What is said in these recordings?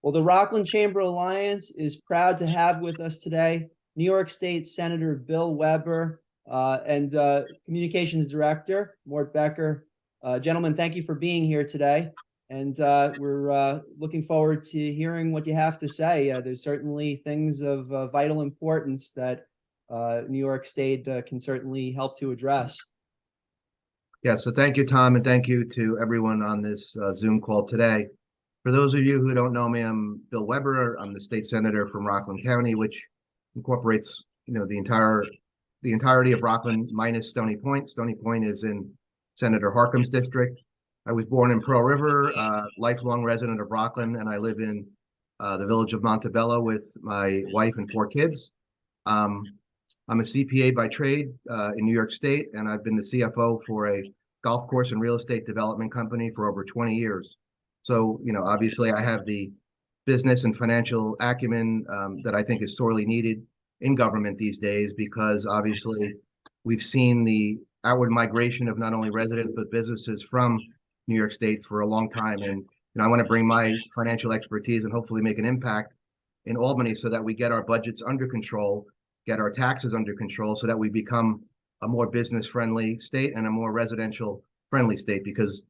Well, the Rockland Chamber Alliance is proud to have with us today New York State Senator Bill Weber and Communications Director Mort Becker. Gentlemen, thank you for being here today. And we're looking forward to hearing what you have to say. There's certainly things of vital importance that New York State can certainly help to address. Yeah, so thank you, Tom, and thank you to everyone on this Zoom call today. For those of you who don't know me, I'm Bill Weber. I'm the state senator from Rockland County, which incorporates, the entirety of Rockland minus Stony Point. Stony Point is in Senator Harkin's district. I was born in Pearl River, lifelong resident of Rockland, and I live in the village of Montebello with my wife and 4 kids. I'm a CPA by trade in New York State, and I've been the CFO for a golf course and real estate development company for over 20 years. So, obviously I have the business and financial acumen that I think is sorely needed in government these days, because obviously we've seen the outward migration of not only residents but businesses from New York State for a long time. And I want to bring my financial expertise and hopefully make an impact in Albany so that we get our budgets under control, get our taxes under control, so that we become a more business-friendly state and a more residential-friendly state. Because,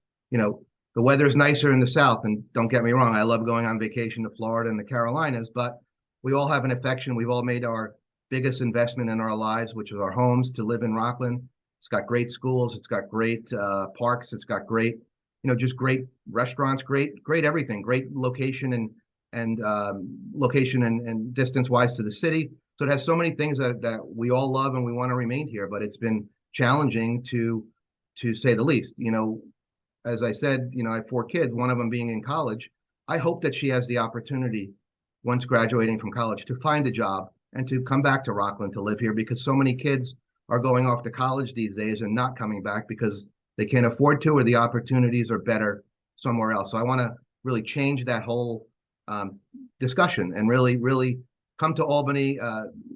the weather is nicer in the South, and don't get me wrong, I love going on vacation to Florida and the Carolinas, but we all have an affection. We've all made our biggest investment in our lives, which is our homes, to live in Rockland. It's got great schools, it's got great parks, it's got great, just great restaurants, great everything, great location and location and distance-wise to the city. So it has so many things that we all love and we want to remain here, but it's been challenging to say the least. As I said, I have 4 kids, one of them being in college. I hope that she has the opportunity, once graduating from college, to find a job and to come back to Rockland to live here, because so many kids are going off to college these days and not coming back because they can't afford to, or the opportunities are better somewhere else. So I want to really change that whole discussion and really come to Albany,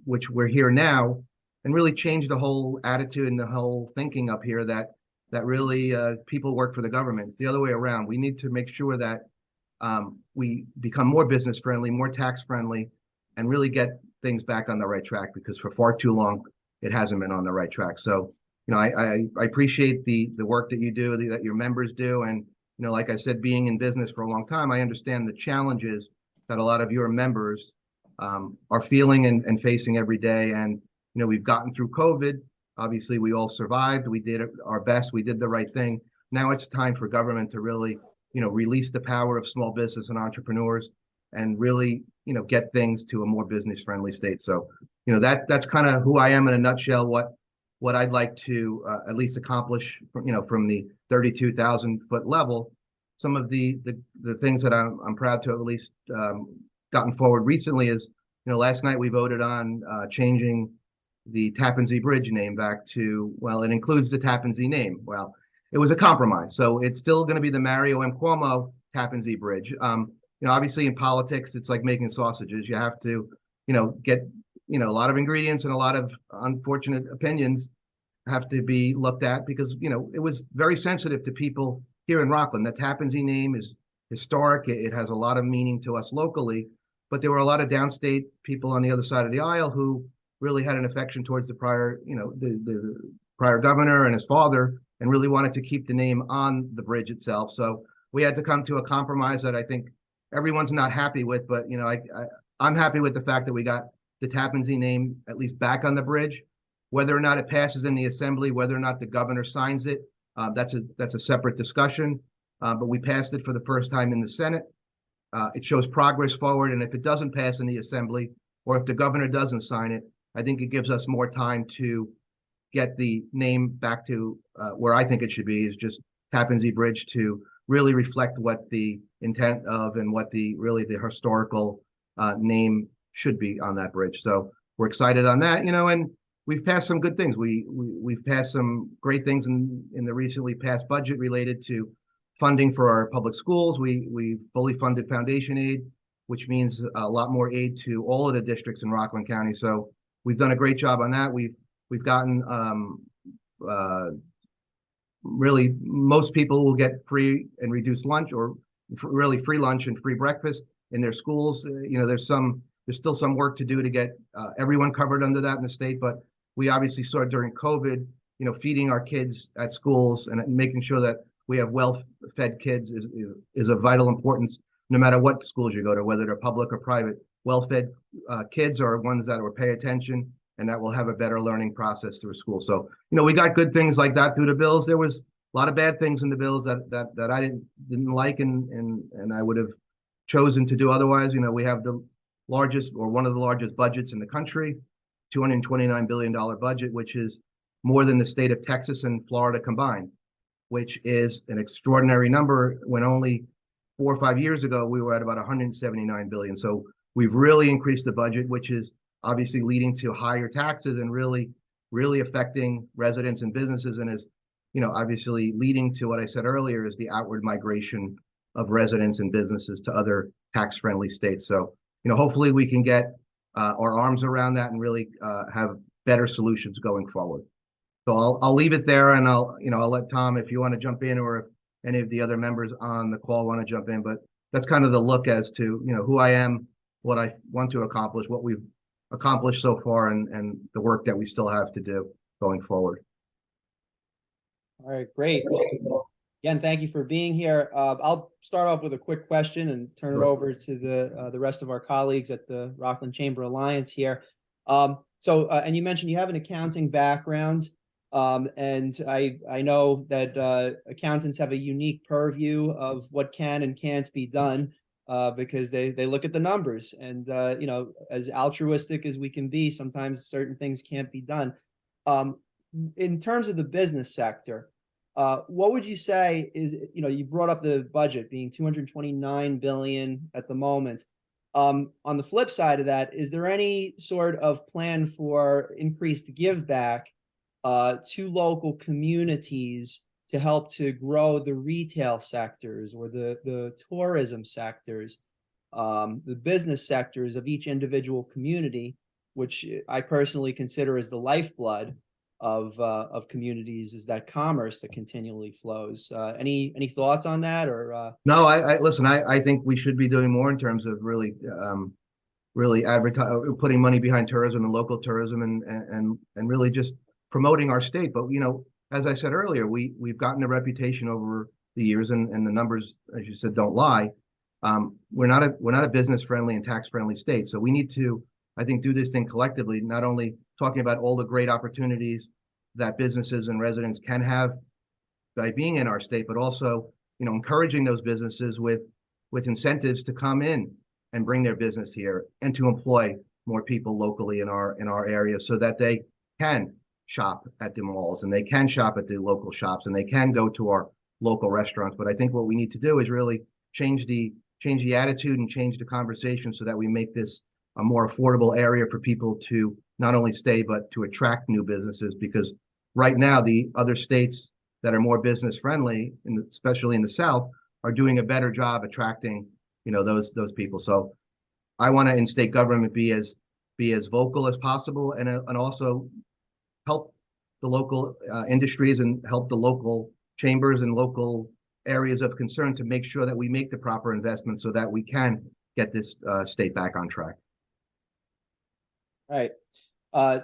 which we're here now, and really change the whole attitude and the whole thinking up here that really people work for the government. It's the other way around. We need to make sure that we become more business friendly, more tax friendly, and really get things back on the right track, because for far too long it hasn't been on the right track. So, I appreciate the work that you do, that your members do, and like I said, being in business for a long time, I understand the challenges that a lot of your members are feeling and facing every day. And we've gotten through COVID. Obviously, we all survived. We did our best. We did the right thing. Now it's time for government to really, release the power of small business and entrepreneurs, and really, get things to a more business-friendly state. So, that's kind of who I am in a nutshell. What I'd like to at least accomplish, from the 32,000-foot level. Some of the things that I'm proud to have at least gotten forward recently is, last night we voted on changing the Tappan Zee Bridge name back to, well, it includes the Tappan Zee name. Well, it was a compromise. So it's still going to be the Mario M. Cuomo Tappan Zee Bridge. Obviously in politics, it's like making sausages. You have to, get, a lot of ingredients, and a lot of unfortunate opinions have to be looked at, because, it was very sensitive to people here in Rockland. The Tappan Zee name is historic. It has a lot of meaning to us locally, but there were a lot of downstate people on the other side of the aisle who really had an affection towards the prior, the prior governor and his father, and really wanted to keep the name on the bridge itself. So we had to come to a compromise that I think everyone's not happy with, but I'm happy with the fact that we got the Tappan Zee name at least back on the bridge. Whether or not it passes in the assembly, whether or not the governor signs it, that's a separate discussion. But we passed it for the first time in the Senate. It shows progress forward, and if it doesn't pass in the assembly, or if the governor doesn't sign it, I think it gives us more time to get the name back to where I think it should be, is just Tappan Zee Bridge, to really reflect what the intent of and what the historical name should be on that bridge. So we're excited on that, and we've passed some good things. We've passed some great things in the recently passed budget related to funding for our public schools. We fully funded foundation aid, which means a lot more aid to all of the districts in Rockland County. So we've done a great job on that. We've gotten really, most people will get free and reduced lunch, or really free lunch and free breakfast in their schools. There's still some work to do to get everyone covered under that in the state, but we obviously saw during COVID, feeding our kids at schools and making sure that we have well-fed kids is of vital importance, no matter what schools you go to, whether they're public or private. Well-fed kids are ones that will pay attention and that will have a better learning process through school. So, we got good things like that through the bills. There was a lot of bad things in the bills that I didn't like and I would have chosen to do otherwise. We have the largest or one of the largest budgets in the country, $229 billion budget, which is more than the state of Texas and Florida combined, which is an extraordinary number when only 4 or 5 years ago we were at about 179 billion. So we've really increased the budget, which is obviously leading to higher taxes and really affecting residents and businesses, and is obviously leading to what I said earlier is the outward migration of residents and businesses to other tax-friendly states. So hopefully we can get our arms around that and really have better solutions going forward. So I'll leave it there, and I'll let Tom, if you want to jump in, or if any of the other members on the call want to jump in. But that's kind of the look as to who I am, what I want to accomplish, what we've accomplished so far, and the work that we still have to do going forward. All right, great. Well, again, thank you for being here. I'll start off with a quick question and turn it over to the rest of our colleagues at the Rockland Chamber Alliance here. And you mentioned you have an accounting background, and I know that accountants have a unique purview of what can and can't be done, because they look at the numbers, and as altruistic as we can be, sometimes certain things can't be done. In terms of the business sector, what would you say is, you brought up the budget being 229 billion at the moment. On the flip side of that, is there any sort of plan for increased give back to local communities to help to grow the retail sectors or the tourism sectors, the business sectors of each individual community, which I personally consider as the lifeblood of communities, is that commerce that continually flows. Any thoughts on that, or? No, I listen. I think we should be doing more in terms of really putting money behind tourism and local tourism, and really just promoting our state. But as I said earlier, we've gotten a reputation over the years, and the numbers, as you said, don't lie. We're not a business friendly and tax friendly state, so we need to, I think, do this thing collectively. Not only talking about all the great opportunities that businesses and residents can have by being in our state, but also encouraging those businesses with incentives to come in and bring their business here, and to employ more people locally in our area, so that they can shop at the malls and they can shop at the local shops and they can go to our local restaurants. But I think what we need to do is really change the attitude and change the conversation, so that we make this a more affordable area for people to not only stay, but to attract new businesses. Because right now, the other states that are more business friendly, especially in the South, are doing a better job attracting, those people. So I want to, in state government, be as vocal as possible, and also help the local industries and help the local chambers and local areas of concern to make sure that we make the proper investment, so that we can get this state back on track. All right.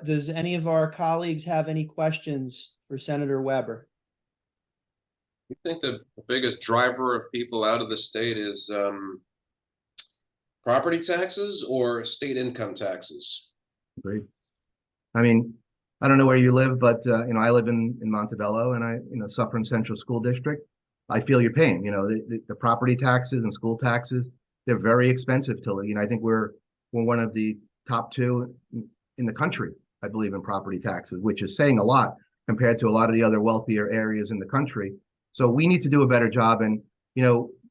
Does any of our colleagues have any questions for Senator Weber? You think the biggest driver of people out of the state is property taxes or state income taxes? Agreed. I mean, I don't know where you live, but I live in Montebello, and I Suffern Central School District. I feel your pain. The property taxes and school taxes, they're very expensive to live. I think we're one of the top 2 in the country, I believe, in property taxes, which is saying a lot compared to a lot of the other wealthier areas in the country. So we need to do a better job, and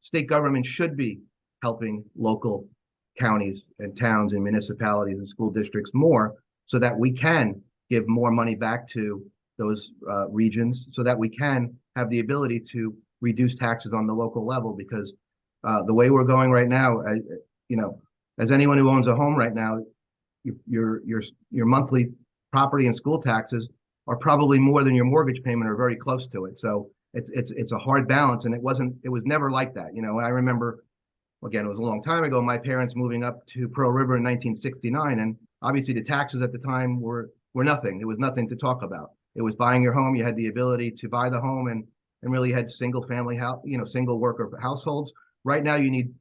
state government should be helping local counties and towns and municipalities and school districts more, so that we can give more money back to those regions, so that we can have the ability to reduce taxes on the local level. Because the way we're going right now, as anyone who owns a home right now, your monthly property and school taxes are probably more than your mortgage payment, or very close to it. So it's a hard balance, and it was never like that. I remember again, it was a long time ago, my parents moving up to Pearl River in 1969, and obviously the taxes at the time were nothing. It was nothing to talk about. It was buying your home. You had the ability to buy the home, and really had single family house, single worker households. Right now, you need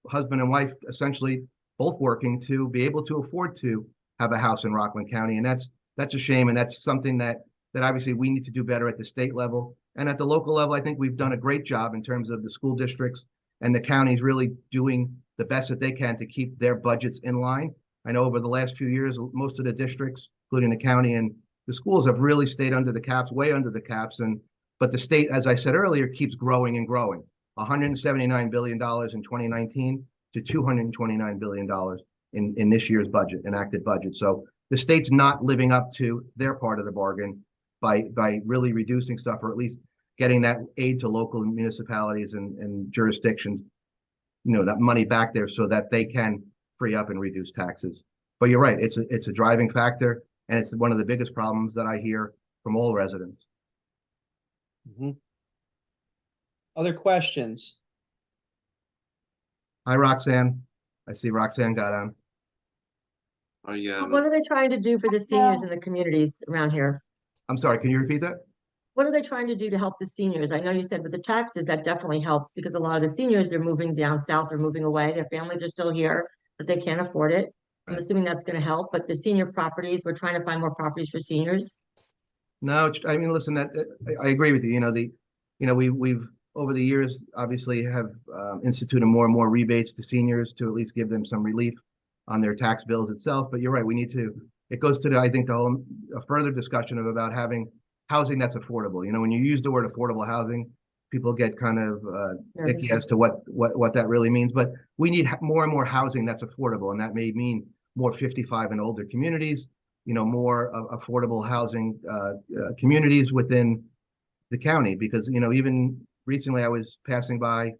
husband and wife essentially both working to be able to afford to have a house in Rockland County, and that's a shame, and that's something that obviously we need to do better at the state level. And at the local level, I think we've done a great job in terms of the school districts and the counties really doing the best that they can to keep their budgets in line. I know over the last few years, most of the districts, including the county and the schools, have really stayed under the caps, way under the caps. But the state, as I said earlier, keeps growing and growing. $179 billion in 2019 to $229 billion in this year's budget, enacted budget. So the state's not living up to their part of the bargain by really reducing stuff, or at least getting that aid to local municipalities and jurisdictions, that money back there so that they can free up and reduce taxes. But you're right, it's a driving factor, and it's one of the biggest problems that I hear from all residents. Mhm. Other questions? Hi, Roxanne. I see Roxanne got on. What are they trying to do for the seniors in the communities around here? I'm sorry, can you repeat that? What are they trying to do to help the seniors? I know you said with the taxes, that definitely helps because a lot of the seniors, they're moving down south or moving away. Their families are still here, but they can't afford it. I'm Right. assuming that's going to help, but the senior properties, we're trying to find more properties for seniors. No, I mean, listen, I agree with you. We've over the years obviously have instituted more and more rebates to seniors to at least give them some relief on their tax bills itself. But you're right, we need to. It goes to I think a further discussion of about having housing that's affordable. When you use the word affordable housing, people get kind of icky as to what that really means. But we need more and more housing that's affordable, and that may mean more 55 and older communities. More affordable housing communities within the county, because even recently I was passing by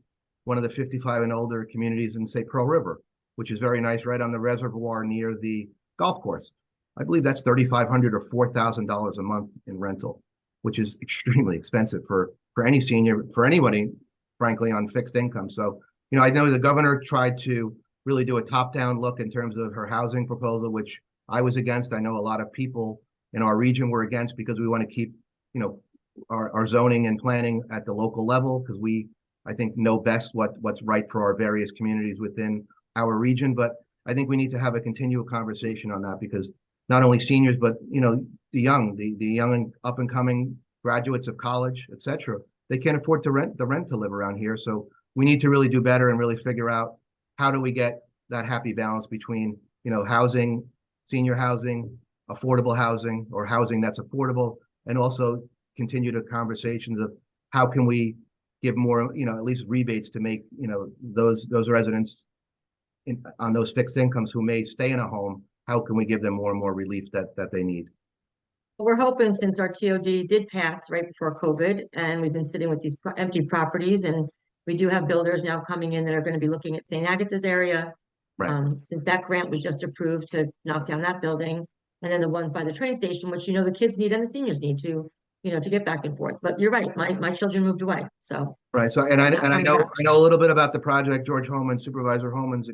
one of the 55 and older communities in, say, Pearl River, which is very nice, right on the reservoir near the golf course. I believe that's $3,500 or $4,000 a month in rental, which is extremely expensive for any senior, for anybody, frankly, on fixed income. So, I know the governor tried to really do a top-down look in terms of her housing proposal, which I was against. I know a lot of people in our region were against because we want to keep, our zoning and planning at the local level, because I think, know best what's right for our various communities within our region. But I think we need to have a continual conversation on that, because not only seniors, but the young and up and coming graduates of college, etc., they can't afford to rent to live around here. So we need to really do better and really figure out how do we get that happy balance between housing, senior housing, affordable housing, or housing that's affordable, and also continue the conversations of how can we give more, at least rebates to make, those residents on those fixed incomes who may stay in a home, how can we give them more and more relief that they need? We're hoping, since our TOD did pass right before COVID, and we've been sitting with these empty properties, and we do have builders now coming in that are going to be looking at St. Agatha's area. Right. Since that grant was just approved to knock down that building, and then the ones by the train station, which the kids need and the seniors need to get back and forth. But you're right, my children moved away, so. Right. So, and I know a little bit about the project. George Holman, Supervisor Holman's,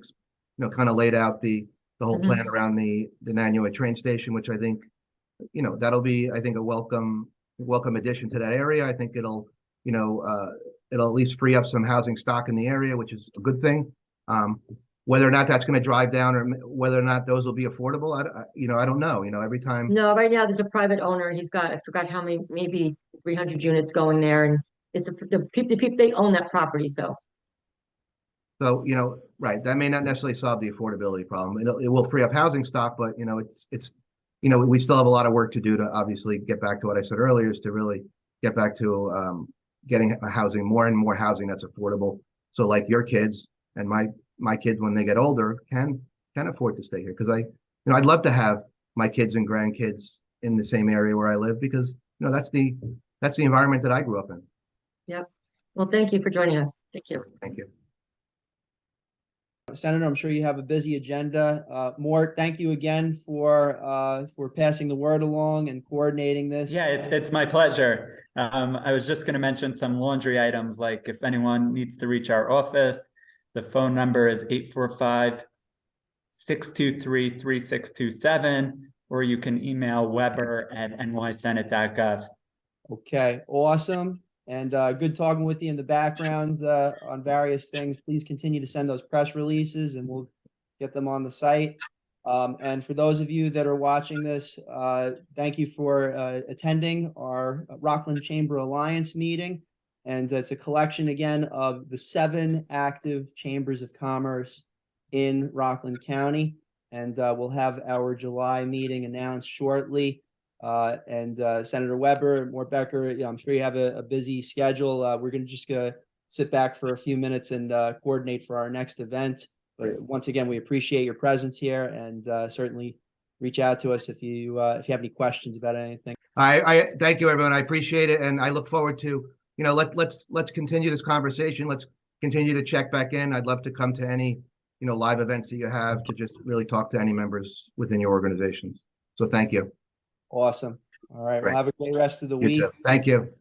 kind of laid out the whole plan around the Nanuet train station, which I think, that'll be, I think, a welcome addition to that area. I think it'll at least free up some housing stock in the area, which is a good thing. Whether or not that's going to drive down, or whether or not those will be affordable, I don't know. Every time. No, right now there's a private owner. He's got, I forgot how many, maybe 300 units going there, and it's the people, they own that property. So, right, that may not necessarily solve the affordability problem. It will free up housing stock, but we still have a lot of work to do to obviously get back to what I said earlier, is to really get back to getting more and more housing that's affordable. So like your kids and my kids, when they get older, can afford to stay here, because I'd love to have my kids and grandkids in the same area where I live, because that's the environment that I grew up in. yep. Well, thank you for joining us. Thank you. Thank you. Senator, I'm sure you have a busy agenda. Mort, thank you again for passing the word along and coordinating this. Yeah, it's my pleasure. I was just going to mention some laundry items, like if anyone needs to reach our office, The phone number is 845-623-3627, or you can email weber@nysenate.gov. Okay, awesome. And good talking with you in the background on various things. Please continue to send those press releases and we'll get them on the site. And for those of you that are watching this, thank you for attending our Rockland Chamber Alliance meeting. And it's a collection again of the 7 active chambers of commerce in Rockland County. And we'll have our July meeting announced shortly. Senator Weber, Mort Becker, I'm sure you have a busy schedule. We're going to just sit back for a few minutes and coordinate for our next event. But once again, we appreciate your presence here, and certainly reach out to us if you have any questions about anything. I thank you, everyone. I appreciate it, and I look forward to, let's continue this conversation. Let's continue to check back in. I'd love to come to any live events that you have to just really talk to any members within your organizations. So thank you. Awesome. All right. Great. Well, have a great rest of the You week. too. Thank you.